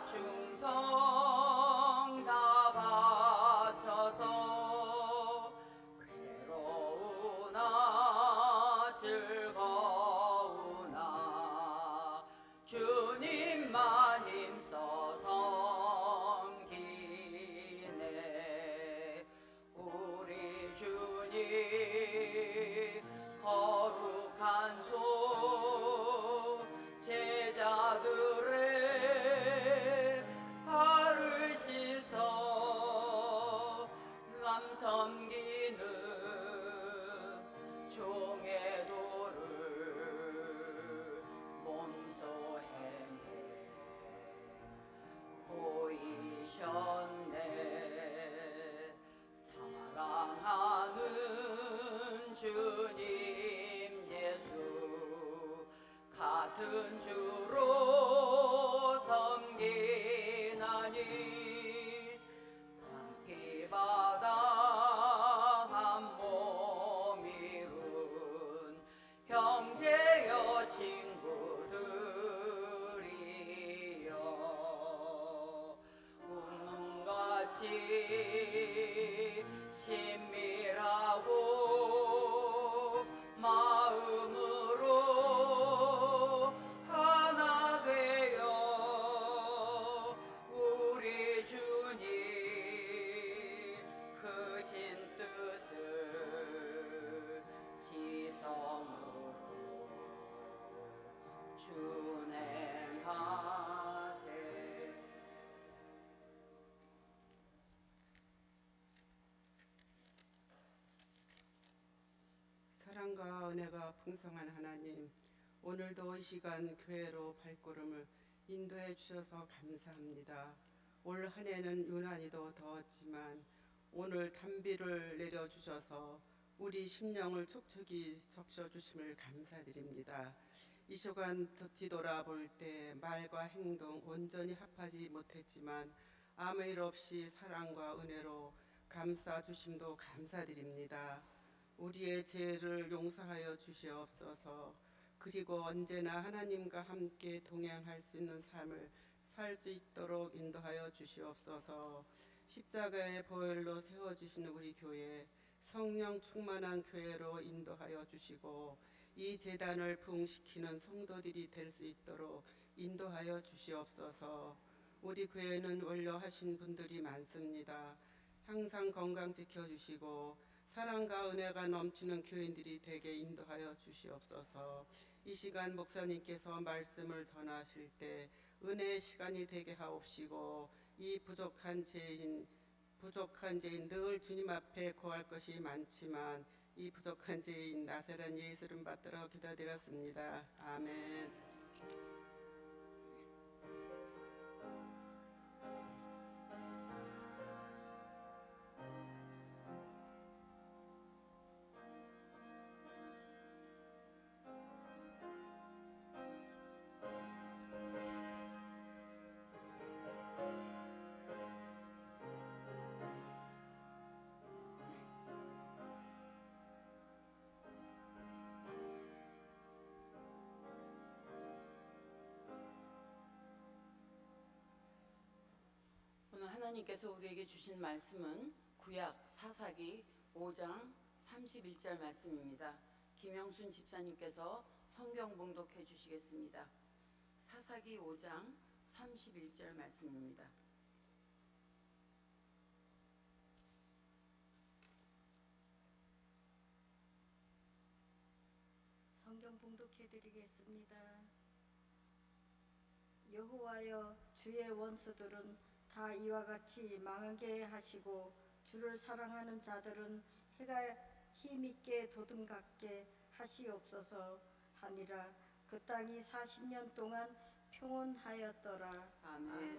충성 다 바쳐서 괴로우나 즐거우나 주님만 힘써 섬기네. 우리 주님 거룩한 손 제자들의 발을 씻어 남 섬기는 종의 도를 몸소 행해 보이셨네. 사랑하는 주님 예수 같은 주로 섬기나니 담기바다 한 몸 이룬 형제여 친구들이여 운명같이 친밀하고 마음으로 하나 되어 우리 주님 크신 뜻을 지성으로 준행하세. 사랑과 은혜가 풍성한 하나님, 오늘도 이 시간 교회로 발걸음을 인도해 주셔서 감사합니다. 올 한 해는 유난히도 더웠지만 오늘 단비를 내려주셔서 우리 심령을 촉촉이 적셔주심을 감사드립니다. 이 시간 뒤돌아볼 때 말과 행동 온전히 합하지 못했지만 아무 일 없이 사랑과 은혜로 감싸주심도 감사드립니다. 우리의 죄를 용서하여 주시옵소서. 그리고 언제나 하나님과 함께 동행할 수 있는 삶을 살 수 있도록 인도하여 주시옵소서. 십자가의 보혈로 세워주시는 우리 교회, 성령 충만한 교회로 인도하여 주시고 이 재단을 부흥시키는 성도들이 될 수 있도록 인도하여 주시옵소서. 우리 교회는 원로하신 분들이 많습니다. 항상 건강 지켜주시고 사랑과 은혜가 넘치는 교인들이 되게 인도하여 주시옵소서. 이 시간 목사님께서 말씀을 전하실 때 은혜의 시간이 되게 하옵시고 이 부족한 죄인 늘 주님 앞에 구할 것이 많지만 이 부족한 죄인 나사렛 예수 이름 받들어 기도드렸습니다. 아멘. 오늘 하나님께서 우리에게 주신 말씀은 구약 사사기 5장 31절 말씀입니다. 김영순 집사님께서 성경 봉독해 주시겠습니다. 사사기 5장 31절 말씀입니다. 성경 봉독해 드리겠습니다. 여호와여, 주의 원수들은 다 이와 같이 망하게 하시고 주를 사랑하는 자들은 해가 힘있게 도든갑게 하시옵소서 하니라. 그 땅이 40년 동안 평온하였더라. 아멘.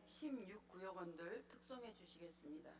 16구역원들 특송해 주시겠습니다.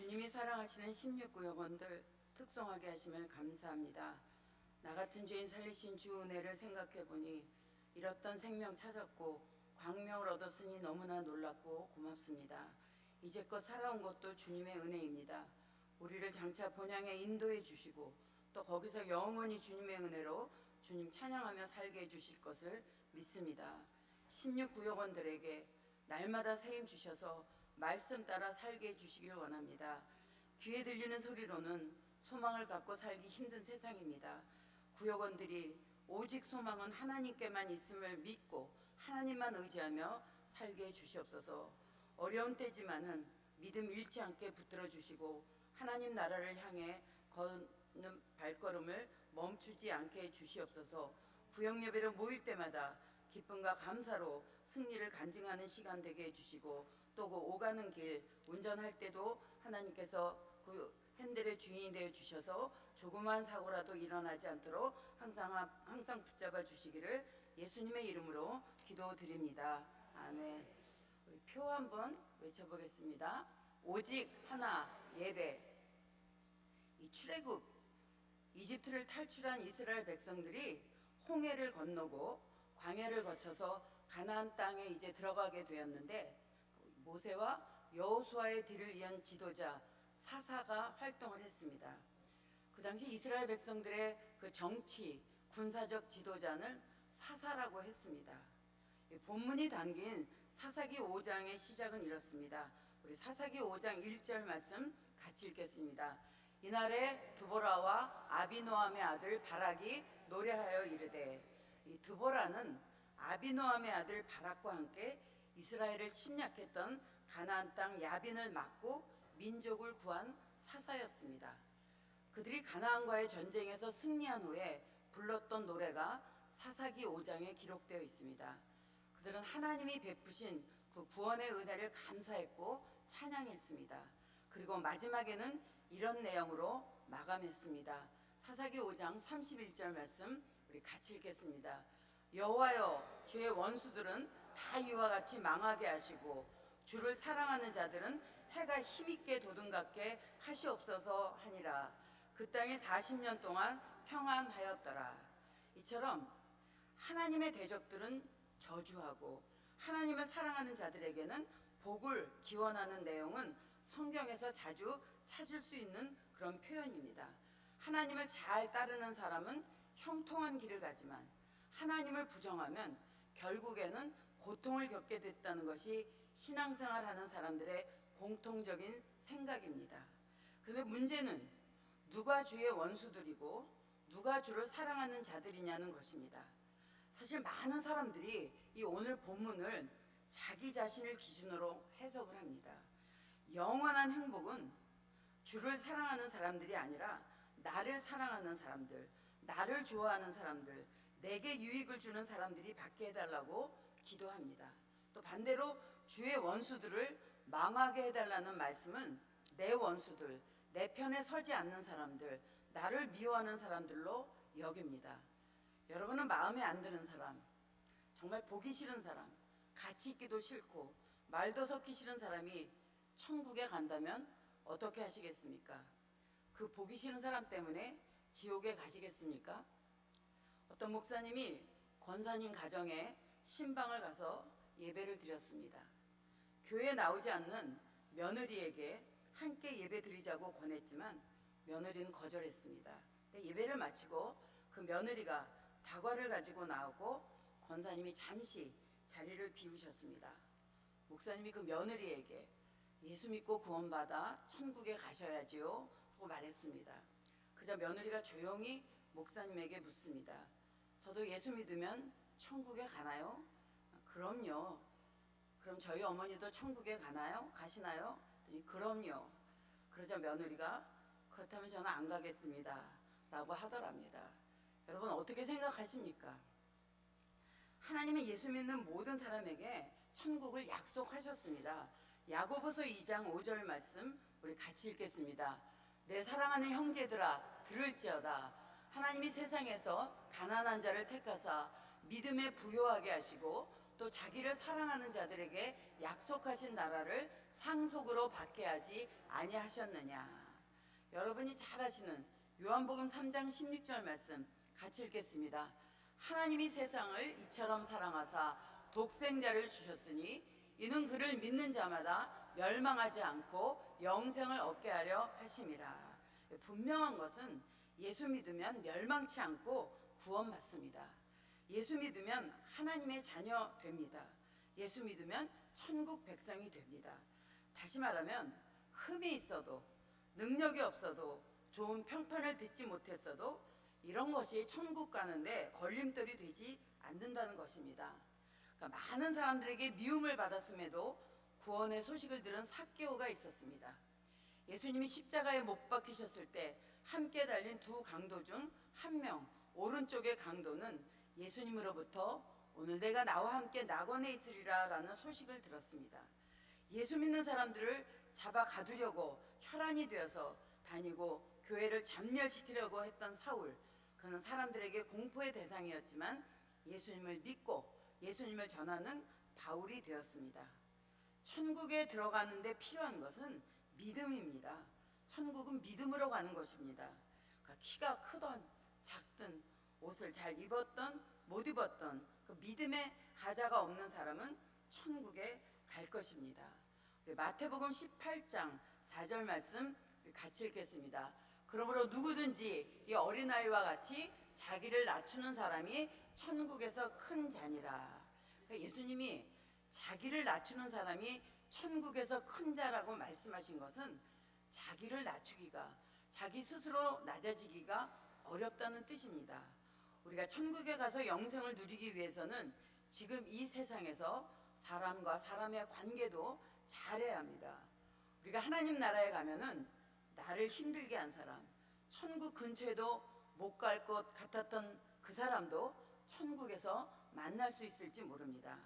주님이 사랑하시는 16구역원들 특송하게 하심을 감사합니다. 나 같은 죄인 살리신 주 은혜를 생각해보니 잃었던 생명 찾았고 광명을 얻었으니 너무나 놀랍고 고맙습니다. 이제껏 살아온 것도 주님의 은혜입니다. 우리를 장차 본향에 인도해 주시고 또 거기서 영원히 주님의 은혜로 주님 찬양하며 살게 해주실 것을 믿습니다. 16구역원들에게 날마다 세임 주셔서 말씀 따라 살게 해주시길 원합니다. 귀에 들리는 소리로는 소망을 갖고 살기 힘든 세상입니다. 구역원들이 오직 소망은 하나님께만 있음을 믿고 하나님만 의지하며 살게 해주시옵소서. 어려운 때지만은 믿음 잃지 않게 붙들어 주시고 하나님 나라를 향해 걷는 발걸음을 멈추지 않게 해주시옵소서. 구역 예배로 모일 때마다 기쁨과 감사로 승리를 간증하는 시간 되게 해주시고 또 그 오가는 길 운전할 때도 하나님께서 그 핸들의 주인이 되어 주셔서 조그만 사고라도 일어나지 않도록 항상 붙잡아 주시기를 예수님의 이름으로 기도드립니다. 아멘. 우리 표 한번 외쳐보겠습니다. 오직 하나 예배. 이 출애굽 이집트를 탈출한 이스라엘 백성들이 홍해를 건너고 광야를 거쳐서 가나안 땅에 이제 들어가게 되었는데 모세와 여호수아의 뒤를 이은 지도자 사사가 활동을 했습니다. 그 당시 이스라엘 백성들의 그 정치, 군사적 지도자는 사사라고 했습니다. 본문이 담긴 사사기 5장의 시작은 이렇습니다. 우리 사사기 5장 1절 말씀 같이 읽겠습니다. 이날에 드보라와 아비노함의 아들 바락이 노래하여 이르되, 이 드보라는 아비노함의 아들 바락과 함께 이스라엘을 침략했던 가나안 땅 야빈을 막고 민족을 구한 사사였습니다. 그들이 가나안과의 전쟁에서 승리한 후에 불렀던 노래가 사사기 5장에 기록되어 있습니다. 그들은 하나님이 베푸신 그 구원의 은혜를 감사했고 찬양했습니다. 그리고 마지막에는 이런 내용으로 마감했습니다. 사사기 5장 31절 말씀 우리 같이 읽겠습니다. 여호와여, 주의 원수들은 다 이와 같이 망하게 하시고 주를 사랑하는 자들은 해가 힘있게 도든갑게 하시옵소서 하니라. 그 땅이 40년 동안 평안하였더라. 이처럼 하나님의 대적들은 저주하고 하나님을 사랑하는 자들에게는 복을 기원하는 내용은 성경에서 자주 찾을 수 있는 그런 표현입니다. 하나님을 잘 따르는 사람은 형통한 길을 가지만 하나님을 부정하면 결국에는 고통을 겪게 됐다는 것이 신앙생활하는 사람들의 공통적인 생각입니다. 그런데 문제는 누가 주의 원수들이고 누가 주를 사랑하는 자들이냐는 것입니다. 사실 많은 사람들이 이 오늘 본문을 자기 자신을 기준으로 해석을 합니다. 영원한 행복은 주를 사랑하는 사람들이 아니라 나를 사랑하는 사람들, 나를 좋아하는 사람들, 내게 유익을 주는 사람들이 받게 해달라고 기도합니다. 또 반대로 주의 원수들을 망하게 해달라는 말씀은 내 원수들, 내 편에 서지 않는 사람들, 나를 미워하는 사람들로 여깁니다. 여러분은 마음에 안 드는 사람, 정말 보기 싫은 사람, 같이 있기도 싫고 말도 섞기 싫은 사람이 천국에 간다면 어떻게 하시겠습니까? 그 보기 싫은 사람 때문에 지옥에 가시겠습니까? 어떤 목사님이 권사님 가정에 신방을 가서 예배를 드렸습니다. 교회에 나오지 않는 며느리에게 함께 예배 드리자고 권했지만 며느리는 거절했습니다. 예배를 마치고 그 며느리가 다과를 가지고 나오고 권사님이 잠시 자리를 비우셨습니다. 목사님이 그 며느리에게 예수 믿고 구원받아 천국에 가셔야지요 하고 말했습니다. 그저 며느리가 조용히 목사님에게 묻습니다. 저도 예수 믿으면 천국에 가나요? 그럼요. 그럼 저희 어머니도 천국에 가나요? 가시나요? 그럼요. 그러자 며느리가 그렇다면 저는 안 가겠습니다 라고 하더랍니다. 여러분 어떻게 생각하십니까? 하나님은 예수 믿는 모든 사람에게 천국을 약속하셨습니다. 야고보서 2장 5절 말씀 우리 같이 읽겠습니다. 내 사랑하는 형제들아 들을지어다. 하나님이 세상에서 가난한 자를 택하사 믿음에 부요하게 하시고 또 자기를 사랑하는 자들에게 약속하신 나라를 상속으로 받게 하지 아니하셨느냐. 여러분이 잘 아시는 요한복음 3장 16절 말씀 같이 읽겠습니다. 하나님이 세상을 이처럼 사랑하사 독생자를 주셨으니 이는 그를 믿는 자마다 멸망하지 않고 영생을 얻게 하려 하심이라. 분명한 것은 예수 믿으면 멸망치 않고 구원받습니다. 예수 믿으면 하나님의 자녀 됩니다. 예수 믿으면 천국 백성이 됩니다. 다시 말하면 흠이 있어도 능력이 없어도 좋은 평판을 듣지 못했어도 이런 것이 천국 가는데 걸림돌이 되지 않는다는 것입니다. 그러니까 많은 사람들에게 미움을 받았음에도 구원의 소식을 들은 삭개오가 있었습니다. 예수님이 십자가에 못 박히셨을 때 함께 달린 두 강도 중 한 명, 오른쪽의 강도는 예수님으로부터 오늘 내가 나와 함께 낙원에 있으리라 라는 소식을 들었습니다. 예수 믿는 사람들을 잡아 가두려고 혈안이 되어서 다니고 교회를 잠멸시키려고 했던 사울, 그는 사람들에게 공포의 대상이었지만 예수님을 믿고 예수님을 전하는 바울이 되었습니다. 천국에 들어가는데 필요한 것은 믿음입니다. 천국은 믿음으로 가는 것입니다. 그러니까 키가 크던 작든 옷을 잘 입었던 못 입었던 그 믿음의 하자가 없는 사람은 천국에 갈 것입니다. 마태복음 18장 4절 말씀 같이 읽겠습니다. 그러므로 누구든지 이 어린아이와 같이 자기를 낮추는 사람이 천국에서 큰 자니라. 그러니까 예수님이 자기를 낮추는 사람이 천국에서 큰 자라고 말씀하신 것은 자기를 낮추기가, 자기 스스로 낮아지기가 어렵다는 뜻입니다. 우리가 천국에 가서 영생을 누리기 위해서는 지금 이 세상에서 사람과 사람의 관계도 잘해야 합니다. 우리가 하나님 나라에 가면은 나를 힘들게 한 사람, 천국 근처에도 못 갈 것 같았던 그 사람도 천국에서 만날 수 있을지 모릅니다.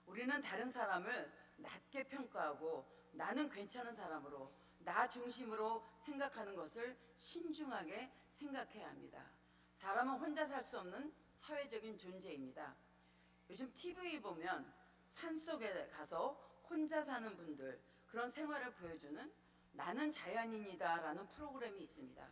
우리는 다른 사람을 낮게 평가하고 나는 괜찮은 사람으로, 나 중심으로 생각하는 것을 신중하게 생각해야 합니다. 사람은 혼자 살 수 없는 사회적인 존재입니다. 요즘 TV 보면 산속에 가서 혼자 사는 분들, 그런 생활을 보여주는 나는 자연인이다 라는 프로그램이 있습니다.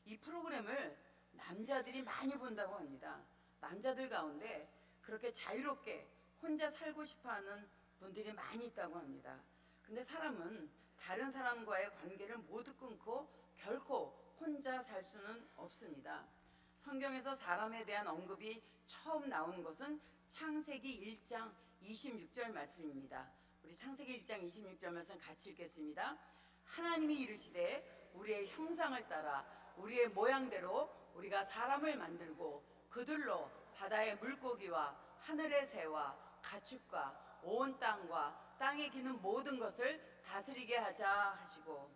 이 프로그램을 남자들이 많이 본다고 합니다. 남자들 가운데 그렇게 자유롭게 혼자 살고 싶어하는 분들이 많이 있다고 합니다. 근데 사람은 다른 사람과의 관계를 모두 끊고 결코 혼자 살 수는 없습니다. 성경에서 사람에 대한 언급이 처음 나오는 것은 창세기 1장 26절 말씀입니다. 우리 창세기 1장 26절 말씀 같이 읽겠습니다. 하나님이 이르시되 우리의 형상을 따라 우리의 모양대로 우리가 사람을 만들고 그들로 바다의 물고기와 하늘의 새와 가축과 온 땅과 땅에 기는 모든 것을 다스리게 하자 하시고,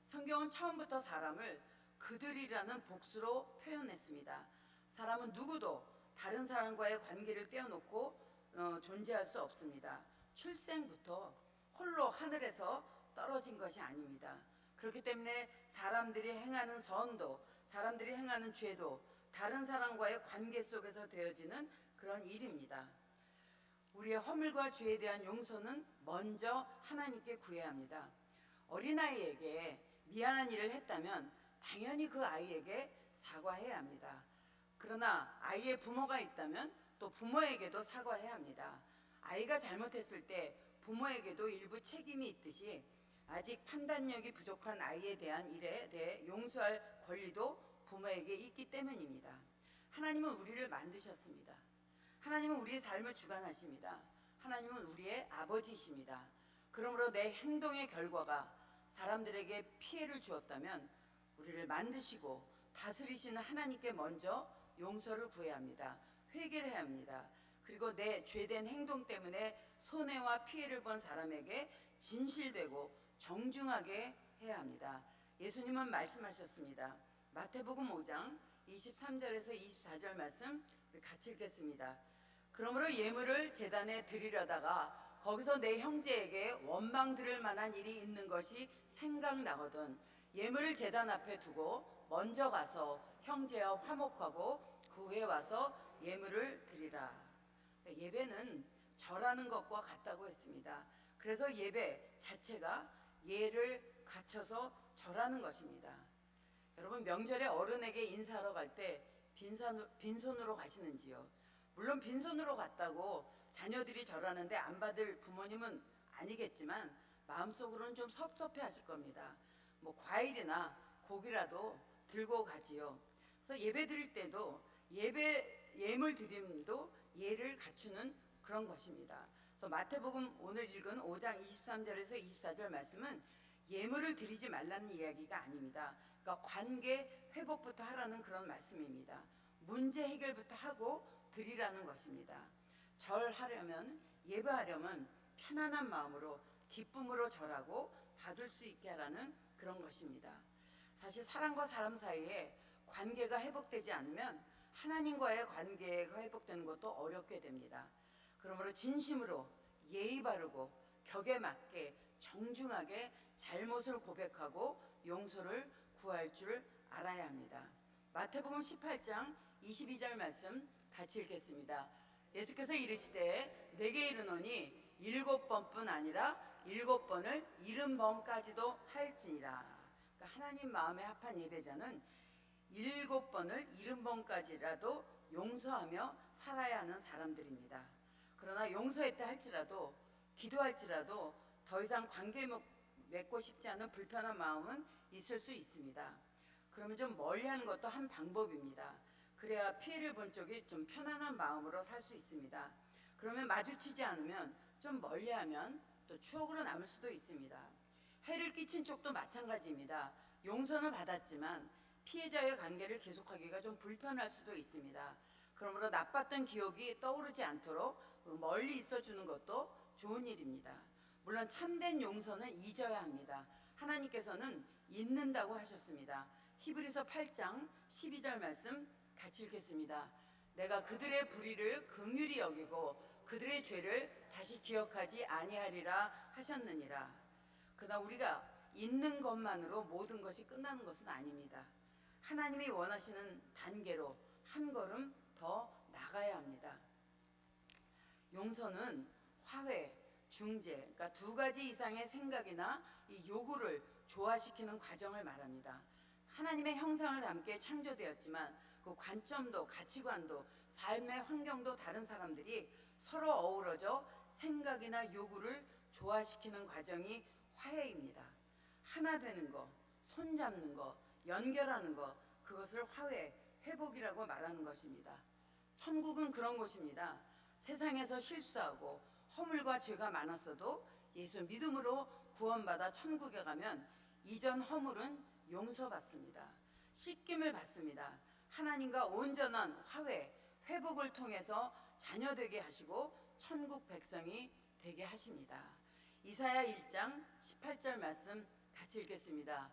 성경은 처음부터 사람을 그들이라는 복수로 표현했습니다. 사람은 누구도 다른 사람과의 관계를 떼어놓고 존재할 수 없습니다. 출생부터 홀로 하늘에서 떨어진 것이 아닙니다. 그렇기 때문에 사람들이 행하는 선도, 사람들이 행하는 죄도 다른 사람과의 관계 속에서 되어지는 그런 일입니다. 우리의 허물과 죄에 대한 용서는 먼저 하나님께 구해야 합니다. 어린아이에게 미안한 일을 했다면 당연히 그 아이에게 사과해야 합니다. 그러나 아이의 부모가 있다면 또 부모에게도 사과해야 합니다. 아이가 잘못했을 때 부모에게도 일부 책임이 있듯이 아직 판단력이 부족한 아이에 대한 일에 대해 용서할 권리도 부모에게 있기 때문입니다. 하나님은 우리를 만드셨습니다. 하나님은 우리의 삶을 주관하십니다. 하나님은 우리의 아버지이십니다. 그러므로 내 행동의 결과가 사람들에게 피해를 주었다면 우리를 만드시고 다스리시는 하나님께 먼저 용서를 구해야 합니다. 회개를 해야 합니다. 그리고 내 죄된 행동 때문에 손해와 피해를 본 사람에게 진실되고 정중하게 해야 합니다. 예수님은 말씀하셨습니다. 마태복음 5장 23절에서 24절 말씀 같이 읽겠습니다. 그러므로 예물을 제단에 드리려다가 거기서 내 형제에게 원망 들을 만한 일이 있는 것이 생각나거든 예물을 제단 앞에 두고 먼저 가서 형제와 화목하고 그 후에 와서 예물을 드리라. 예배는 절하는 것과 같다고 했습니다. 그래서 예배 자체가 예를 갖춰서 절하는 것입니다. 여러분, 명절에 어른에게 인사하러 갈 때 빈손으로 가시는지요? 물론 빈손으로 갔다고 자녀들이 절하는데 안 받을 부모님은 아니겠지만 마음속으로는 좀 섭섭해 하실 겁니다. 뭐 과일이나 고기라도 들고 가지요. 그래서 예배 드릴 때도 예물 드림도 예를 갖추는 그런 것입니다. 그래서 마태복음 오늘 읽은 5장 23절에서 24절 말씀은 예물을 드리지 말라는 이야기가 아닙니다. 그러니까 관계 회복부터 하라는 그런 말씀입니다. 문제 해결부터 하고 드리라는 것입니다. 절하려면, 예배하려면 편안한 마음으로 기쁨으로 절하고 받을 수 있게 하라는 그런 것입니다. 사실 사람과 사람 사이에 관계가 회복되지 않으면 하나님과의 관계가 회복되는 것도 어렵게 됩니다. 그러므로 진심으로 예의 바르고 격에 맞게 정중하게 잘못을 고백하고 용서를 구할 줄 알아야 합니다. 마태복음 18장 22절 말씀 같이 읽겠습니다. 예수께서 이르시되 내게 이르노니 7번뿐 아니라 7번을 70번까지도 할지니라. 그러니까 하나님 마음에 합한 예배자는 7번을 70번까지라도 용서하며 살아야 하는 사람들입니다. 그러나 용서했다 할지라도, 기도할지라도 더 이상 관계 맺고 싶지 않은 불편한 마음은 있을 수 있습니다. 그러면 좀 멀리하는 것도 한 방법입니다. 그래야 피해를 본 쪽이 좀 편안한 마음으로 살 수 있습니다. 그러면 마주치지 않으면 좀 멀리하면 또 추억으로 남을 수도 있습니다. 해를 끼친 쪽도 마찬가지입니다. 용서는 받았지만 피해자의 관계를 계속하기가 좀 불편할 수도 있습니다. 그러므로 나빴던 기억이 떠오르지 않도록 멀리 있어주는 것도 좋은 일입니다. 물론 참된 용서는 잊어야 합니다. 하나님께서는 잊는다고 하셨습니다. 히브리서 8장 12절 말씀 같이 읽겠습니다. 내가 그들의 불의를 긍휼히 여기고 그들의 죄를 다시 기억하지 아니하리라 하셨느니라. 그러나 우리가 잊는 것만으로 모든 것이 끝나는 것은 아닙니다. 하나님이 원하시는 단계로 한 걸음 더 나가야 합니다. 용서는 화해, 중재, 그러니까 두 가지 이상의 생각이나 이 요구를 조화시키는 과정을 말합니다. 하나님의 형상을 담게 창조되었지만 그 관점도 가치관도 삶의 환경도 다른 사람들이 서로 어우러져 생각이나 요구를 조화시키는 과정이 화해입니다. 하나 되는 거, 손잡는 거, 연결하는 거, 그것을 화해, 회복이라고 말하는 것입니다. 천국은 그런 곳입니다. 세상에서 실수하고 허물과 죄가 많았어도 예수 믿음으로 구원받아 천국에 가면 이전 허물은 용서받습니다. 씻김을 받습니다. 하나님과 온전한 화해, 회복을 통해서 자녀되게 하시고 천국 백성이 되게 하십니다. 이사야 1장 18절 말씀 같이 읽겠습니다.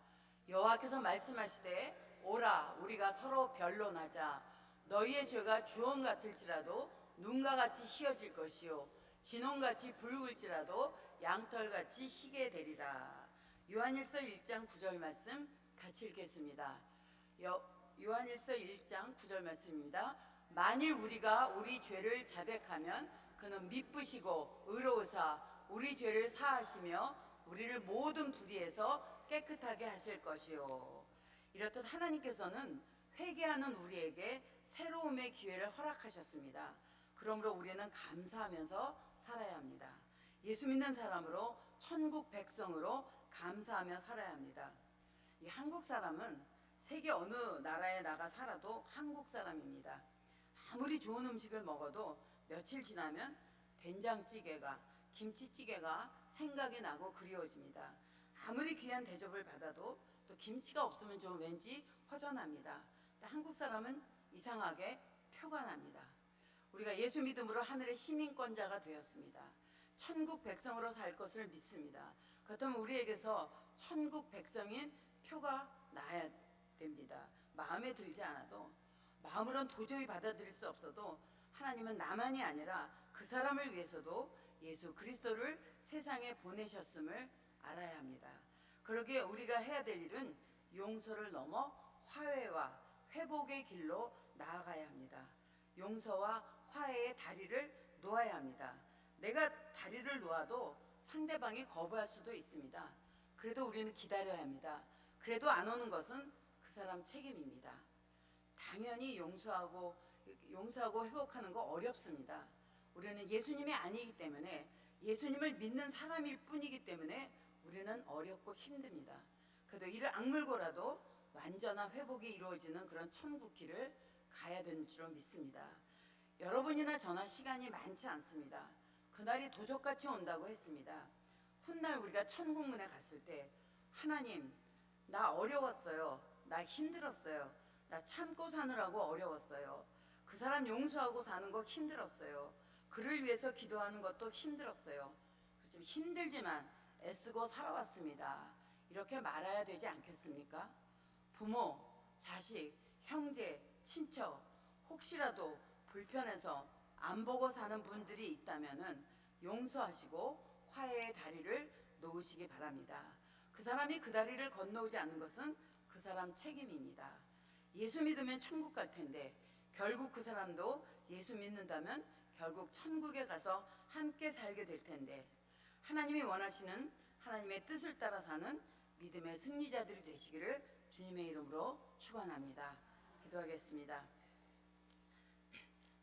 여호와께서 말씀하시되 오라 우리가 서로 변론하자. 너희의 죄가 주홍 같을지라도 눈과 같이 희어질 것이요 진홍같이 붉을지라도 양털같이 희게 되리라. 요한일서 1장 9절 말씀 같이 읽겠습니다. 요한일서 1장 9절 말씀입니다. 만일 우리가 우리 죄를 자백하면 그는 미쁘시고 의로우사 우리 죄를 사하시며 우리를 모든 불의에서 깨끗하게 하실 것이요. 이렇듯 하나님께서는 회개하는 우리에게 새로움의 기회를 허락하셨습니다. 그러므로 우리는 감사하면서 살아야 합니다. 예수 믿는 사람으로 천국 백성으로 감사하며 살아야 합니다. 이 한국 사람은 세계 어느 나라에 나가 살아도 한국 사람입니다. 아무리 좋은 음식을 먹어도 며칠 지나면 된장찌개가, 김치찌개가 생각이 나고 그리워집니다. 아무리 귀한 대접을 받아도 또 김치가 없으면 좀 왠지 허전합니다. 한국 사람은 이상하게 표가 납니다. 우리가 예수 믿음으로 하늘의 시민권자가 되었습니다. 천국 백성으로 살 것을 믿습니다. 그렇다면 우리에게서 천국 백성인 표가 나야 됩니다. 마음에 들지 않아도, 마음으로는 도저히 받아들일 수 없어도 하나님은 나만이 아니라 그 사람을 위해서도 예수 그리스도를 세상에 보내셨음을 알아야 합니다. 그러기에 우리가 해야 될 일은 용서를 넘어 화해와 회복의 길로 나아가야 합니다. 용서와 화해의 다리를 놓아야 합니다. 내가 다리를 놓아도 상대방이 거부할 수도 있습니다. 그래도 우리는 기다려야 합니다. 그래도 안 오는 것은 그 사람 책임입니다. 당연히 용서하고 회복하는 거 어렵습니다. 우리는 예수님이 아니기 때문에, 예수님을 믿는 사람일 뿐이기 때문에 우리는 어렵고 힘듭니다. 그래도 이를 악물고라도 완전한 회복이 이루어지는 그런 천국 길을 가야 되는 줄로 믿습니다. 여러분이나 저나 시간이 많지 않습니다. 그날이 도적같이 온다고 했습니다. 훗날 우리가 천국문에 갔을 때, 하나님, 나 어려웠어요. 나 힘들었어요. 나 참고 사느라고 어려웠어요. 그 사람 용서하고 사는 거 힘들었어요. 그를 위해서 기도하는 것도 힘들었어요. 그렇지만 힘들지만 애쓰고 살아왔습니다. 이렇게 말해야 되지 않겠습니까? 부모, 자식, 형제, 친척, 혹시라도 불편해서 안 보고 사는 분들이 있다면은 용서하시고 화해의 다리를 놓으시기 바랍니다. 그 사람이 그 다리를 건너오지 않는 것은 그 사람 책임입니다. 예수 믿으면 천국 갈 텐데, 결국 그 사람도 예수 믿는다면 결국 천국에 가서 함께 살게 될 텐데, 하나님이 원하시는 하나님의 뜻을 따라 사는 믿음의 승리자들이 되시기를 주님의 이름으로 축원합니다. 기도하겠습니다.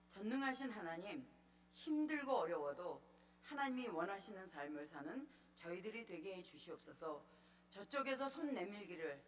전능하신 하나님, 힘들고 어려워도 하나님이 원하시는 삶을 사는 저희들이 되게 해 주시옵소서. 저쪽에서 손 내밀기를,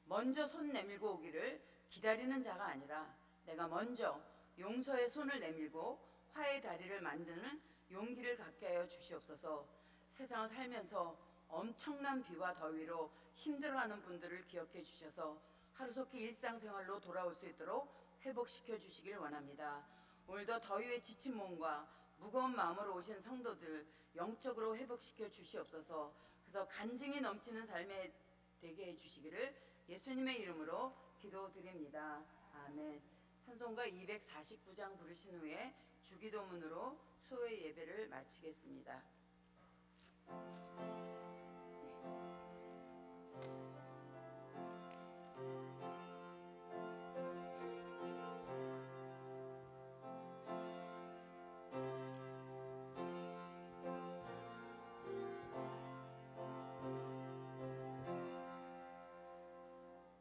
먼저 손 내밀고 오기를 기다리는 자가 아니라 내가 먼저 용서의 손을 내밀고 화해의 다리를 만드는 용기를 갖게 하여 주시옵소서. 세상을 살면서 엄청난 비와 더위로 힘들어하는 분들을 기억해 주셔서 하루속히 일상생활로 돌아올 수 있도록 회복시켜 주시길 원합니다. 오늘도 더위에 지친 몸과 무거운 마음으로 오신 성도들 영적으로 회복시켜 주시옵소서. 그래서 간증이 넘치는 삶에 되게 해 주시기를 예수님의 이름으로 기도드립니다. 아멘. 찬송가 249장 부르신 후에 주기도문으로 수요일 예배를 마치겠습니다.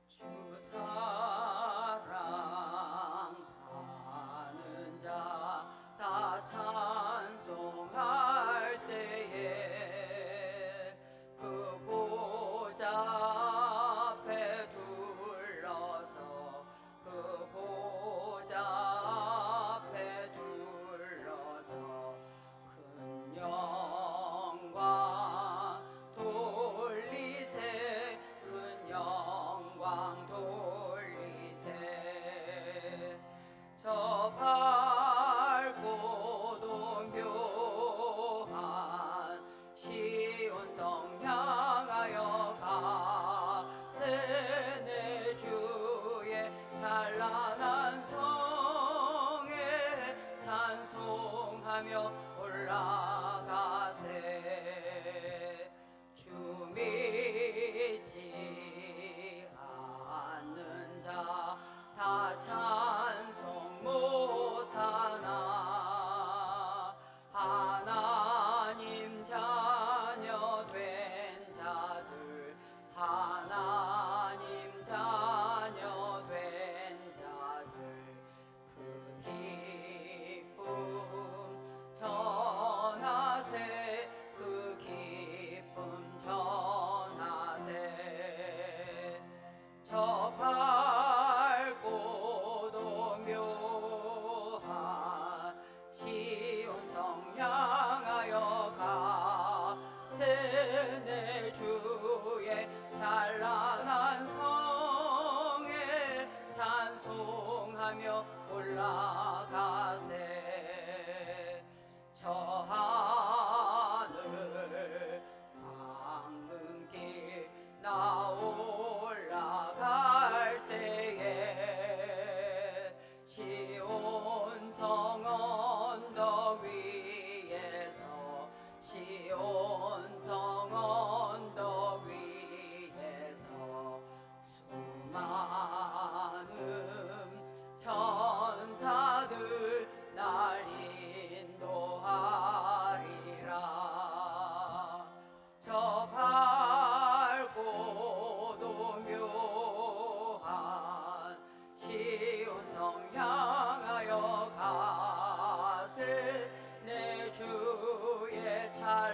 주 사랑하는 자 다 찬송할 때에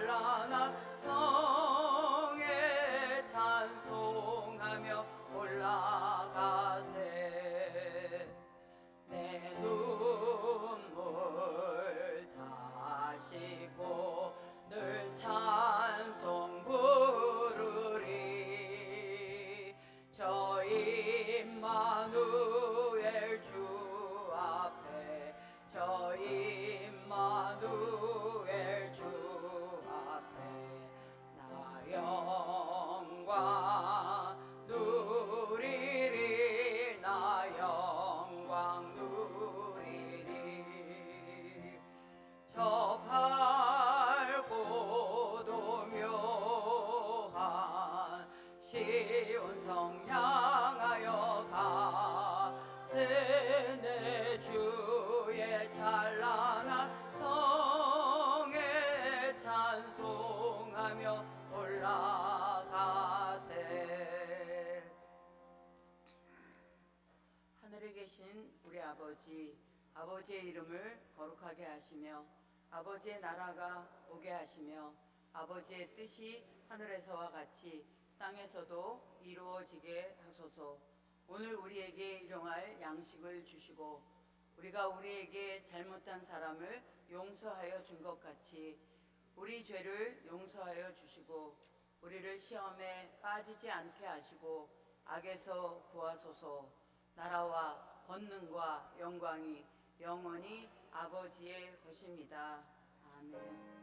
찬란한 성에 찬송하며 올라가세. 내 눈물 다 씻고 늘 찬송 부르리. 저 임마누엘 주 앞에, 저 임마누엘 주 앞에 나 영광 누리리. 나 영광 누리리. 저 밝고도 묘한 시온성 향하여 가세. 내 주의 찬란한 성에 찬송하며 올라가세. 하늘에 계신 우리 아버지, 아버지의 이름을 거룩하게 하시며 아버지의 나라가 오게 하시며 아버지의 뜻이 하늘에서와 같이 땅에서도 이루어지게 하소서. 오늘 우리에게 일용할 양식을 주시고 우리가 우리에게 잘못한 사람을 용서하여 준 것 같이 우리 죄를 용서하여 주시고 우리를 시험에 빠지지 않게 하시고 악에서 구하소서. 나라와 권능과 영광이 영원히 아버지의 것입니다. 아멘.